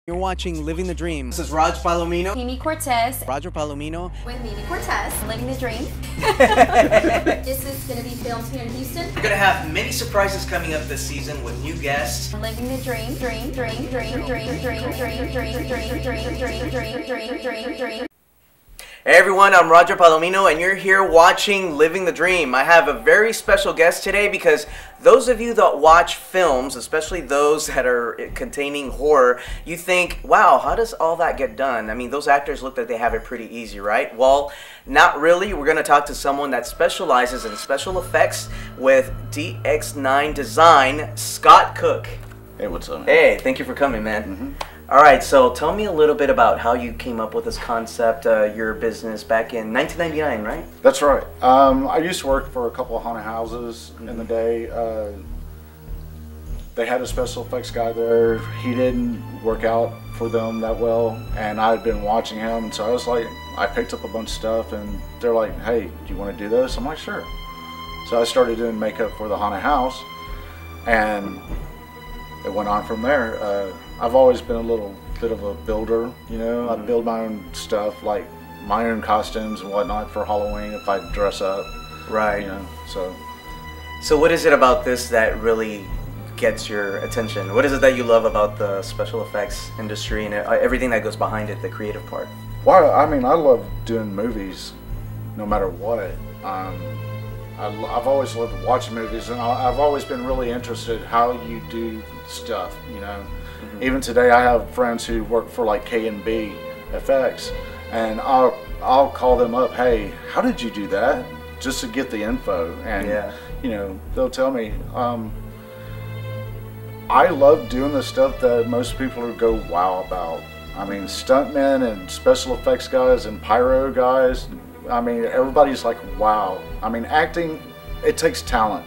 You're watching Living the Dream. This is Raj Palomino. Mimi Cortez. Roger Palomino. With Mimi Cortez. Living the Dream. This is going to be filmed here in Houston. We're going to have many surprises coming up this season with new guests. Living the dream, dream, dream, dream, dream, dream, dream, dream, dream, dream, dream, dream, dream, dream. Hey everyone, I'm Roger Palomino and you're here watching Living the Dream. I have a very special guest today because those of you that watch films, especially those that are containing horror, you think, wow, how does all that get done? I mean, those actors look like they have it pretty easy, right? Well, not really. We're going to talk to someone that specializes in special effects with DX9 Design, Scott Cooke. Hey, what's up, man? Hey, thank you for coming, man. All right, so tell me a little bit about how you came up with this concept, your business back in 1999, right? That's right. I used to work for a couple of haunted houses in the day. They had a special effects guy there. He didn't work out for them that well, and I had been watching him, and so I was like, I picked up a bunch of stuff, and they're like, hey, do you want to do this? I'm like, sure. So I started doing makeup for the haunted house, and it went on from there. I've always been a little bit of a builder, you know. I build my own stuff, like my own costumes and whatnot for Halloween if I dress up. Right. You know, So what is it about this that really gets your attention? What is it that you love about the special effects industry and everything that goes behind it, the creative part? well, I mean, I love doing movies no matter what. I've always loved watching movies, and I've always been really interested how you do stuff, you know. Even today, I have friends who work for like K&B Effects, and I'll call them up, hey, how did you do that? Just to get the info, and you know, they'll tell me. I love doing the stuff that most people go wow about. I mean, stuntmen and special effects guys and pyro guys, I mean, everybody's like, wow. I mean, acting, it takes talent,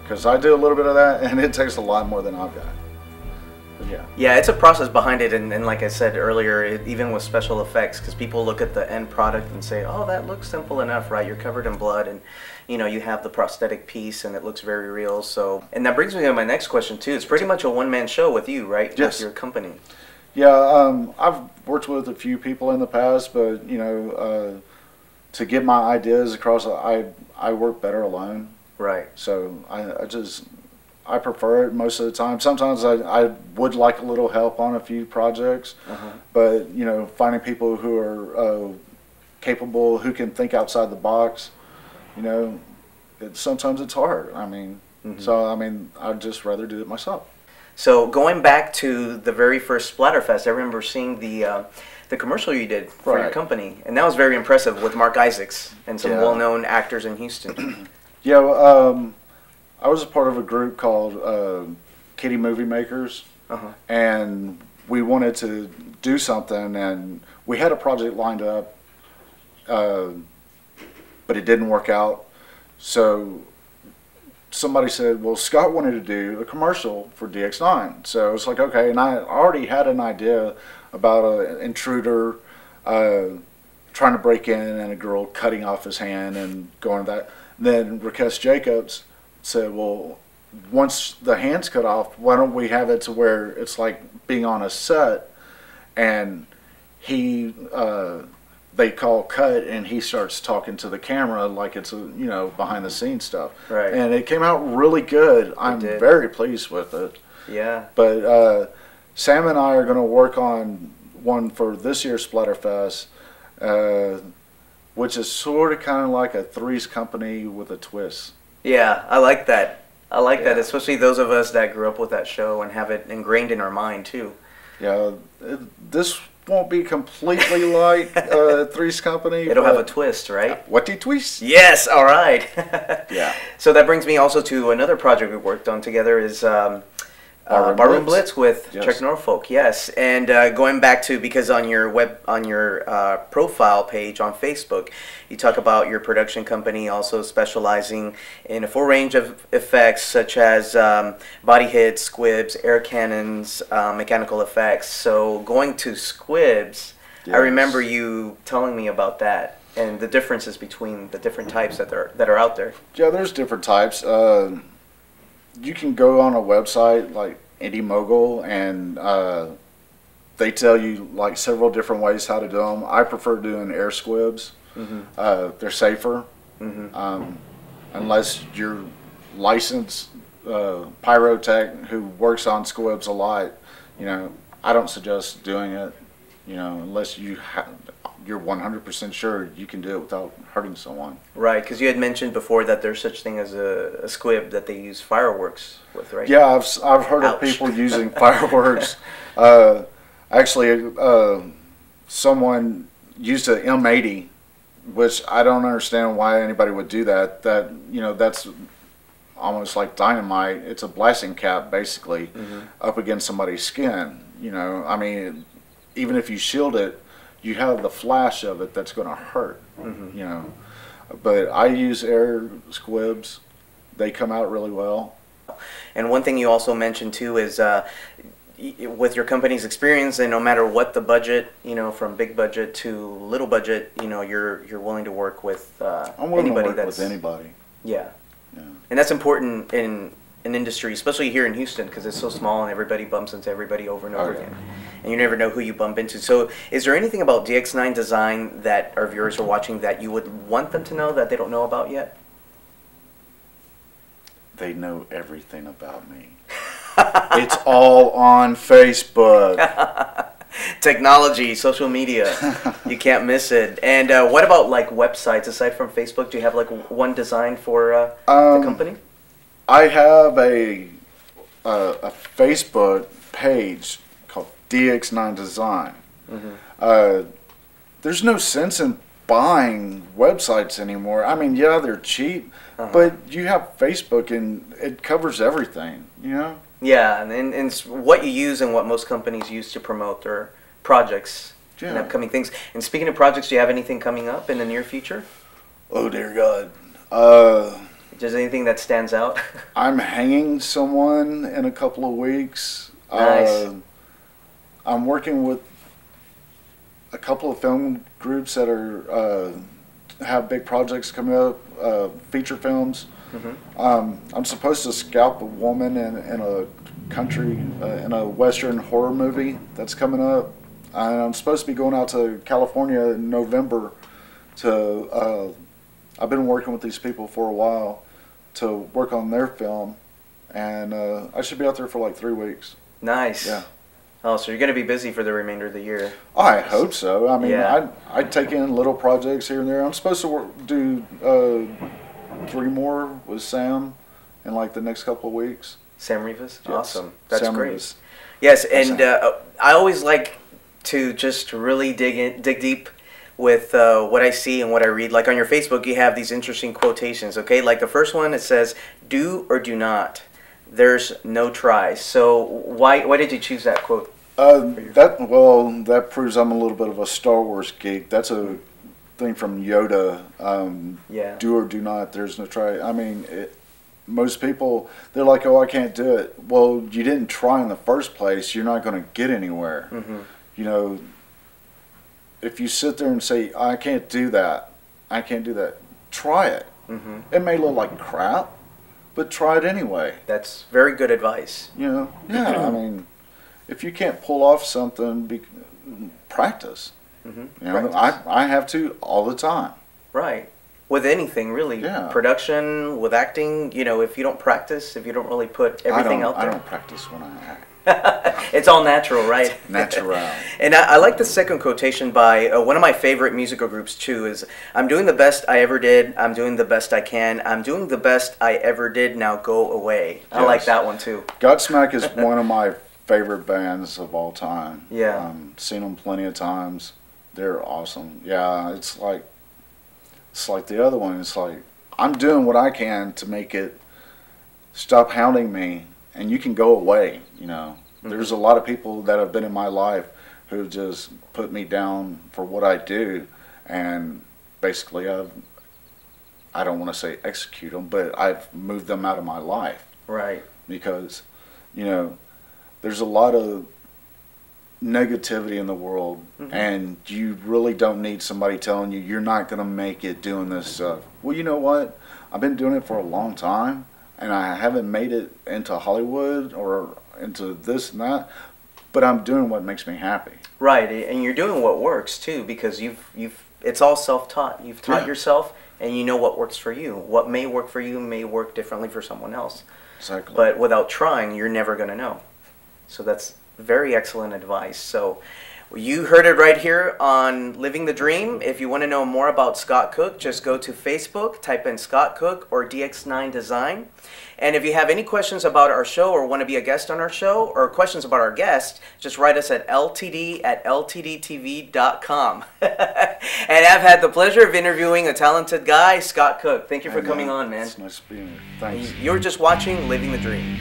because I do a little bit of that, and it takes a lot more than I've got. But yeah, it's a process behind it, and like I said earlier, even with special effects, because people look at the end product and say, oh, that looks simple enough, right? You're covered in blood, and you know, you have the prosthetic piece, and it looks very real. So, and that brings me to my next question too. It's pretty much a one-man show with you, right? Yes. With your company. Yeah, I've worked with a few people in the past, but you know, to get my ideas across, I work better alone. Right. So I prefer it most of the time. Sometimes I would like a little help on a few projects, but you know, finding people who are capable, who can think outside the box, you know, sometimes it's hard. I mean, so I mean, I'd just rather do it myself. So going back to the very first Splatterfest, I remember seeing the commercial you did for your company, and that was very impressive with Mark Isaacs and some well-known actors in Houston. Yeah, well, I was a part of a group called Kitty Movie Makers, and we wanted to do something, and we had a project lined up, but it didn't work out. So somebody said, well, Scott wanted to do a commercial for DX9. So it's like, okay, and I already had an idea about an intruder trying to break in and a girl cutting off his hand and going to that. Then Rakesh Jacobs said, well, once the hand's cut off, why don't we have it to where it's like being on a set, and they call cut, and he starts talking to the camera like it's you know, behind the scenes stuff. Right. And it came out really good. I'm very pleased with it. Yeah. But Sam and I are going to work on one for this year's Splatterfest, which is sort of kind of like a Three's Company with a twist. Yeah, I like that. I like that, especially those of us that grew up with that show and have it ingrained in our mind too. Yeah, this won't be completely like Three's Company. It'll have a twist, right? What the twist? Yes, all right. Yeah. So that brings me also to another project we worked on together is Barroom Blitz with Chuck Norfolk. Yes, and going back to, because on your profile page on Facebook, you talk about your production company also specializing in a full range of effects such as body hits, squibs, air cannons, mechanical effects. So going to squibs, I remember you telling me about that and the differences between the different types that are out there. Yeah, there's different types. You can go on a website like Indie Mogul, and they tell you like several different ways how to do them. I prefer doing air squibs. They're safer, unless you're licensed pyrotech who works on squibs a lot. You know, I don't suggest doing it. You know, unless you're 100% sure you can do it without hurting someone. Right, because you had mentioned before that there's such thing as a squib that they use fireworks with, right? Yeah, I've heard of people using fireworks. Actually, someone used an M80, which I don't understand why anybody would do that. That, you know, that's almost like dynamite. It's a blasting cap, basically, up against somebody's skin. You know, I mean, even if you shield it, you have the flash of it that's going to hurt. You know, but I use air squibs. They come out really well. And one thing you also mentioned too is with your company's experience, and no matter what the budget, you know, from big budget to little budget, you know, you're willing to work with I'm willing anybody to work with anybody. Yeah. And that's important in an industry, especially here in Houston, because it's so small and everybody bumps into everybody over and over again. And you never know who you bump into. So is there anything about DX9 Design that our viewers are watching that you would want them to know that they don't know about yet? They know everything about me. It's all on Facebook. Technology, social media, you can't miss it. And what about like websites aside from Facebook? Do you have like one design for the company? I have a Facebook page called DX9 Design. There's no sense in buying websites anymore. I mean, yeah, they're cheap, but you have Facebook and it covers everything, you know? Yeah, and it's what you use and what most companies use to promote their projects and upcoming things. And speaking of projects, do you have anything coming up in the near future? Oh, dear God. Is there anything that stands out? I'm hanging someone in a couple of weeks. Nice. I'm working with a couple of film groups that are have big projects coming up, feature films. I'm supposed to scalp a woman in a country, in a Western horror movie that's coming up. And I'm supposed to be going out to California in November to, I've been working with these people for a while to work on their film. And I should be out there for like 3 weeks. Nice. Yeah. Oh, so you're going to be busy for the remainder of the year. I hope so. I mean, Yeah. I take in little projects here and there. I'm supposed to do 3 more with Sam in like the next couple of weeks. Sam Rivas? Yes. Awesome. That's Sam great. Rivas. Yes, and I always like to just really dig deep with what I see and what I read. Like on your Facebook, you have these interesting quotations, okay? Like the first one, it says, "Do or do not. There's no try." So why did you choose that quote? That proves I'm a little bit of a Star Wars geek. That's a thing from Yoda. Yeah. Do or do not. There's no try. I mean, most people, they're like, "Oh, I can't do it." Well, you didn't try in the first place. You're not going to get anywhere. You know, if you sit there and say, "I can't do that. I can't do that," try it. It may look like crap, but try it anyway. That's very good advice. You know, yeah. I mean, if you can't pull off something, practice. You know, Practice. I have to all the time. Right. With anything, really. Yeah. Production, with acting, you know, if you don't practice, if you don't really put everything out there. I don't practice when I act. It's all natural, right? Natural. And I like the second quotation by one of my favorite musical groups, too, is, "I'm doing the best I ever did. I'm doing the best I can. I'm doing the best I ever did. Now go away." I like that one, too. Godsmack is one of my favorite bands of all time. Yeah. Seen them plenty of times. They're awesome. Yeah, it's like the other one. It's like, I'm doing what I can to make it stop hounding me, and you can go away, you know. There's a lot of people that have been in my life who just put me down for what I do, and basically I don't want to say execute them, but I've moved them out of my life. Right. Because, you know, there's a lot of negativity in the world, and you really don't need somebody telling you you're not going to make it doing this stuff. Well, you know what? I've been doing it for a long time, and I haven't made it into Hollywood or into this and that, but I'm doing what makes me happy. Right, and you're doing what works too, because it's all self-taught. You've taught yourself, and you know what works for you. What may work for you may work differently for someone else. Exactly. But without trying, you're never going to know. So that's very excellent advice. So you heard it right here on Living the Dream. If you want to know more about Scott Cooke, just go to Facebook, type in Scott Cooke or DX9 Design. And if you have any questions about our show or want to be a guest on our show or questions about our guest, just write us at ltd@ltdtv.com. And I've had the pleasure of interviewing a talented guy, Scott Cooke. Thank you for coming on, man. It's nice being here. Thanks. You're just watching Living the Dream.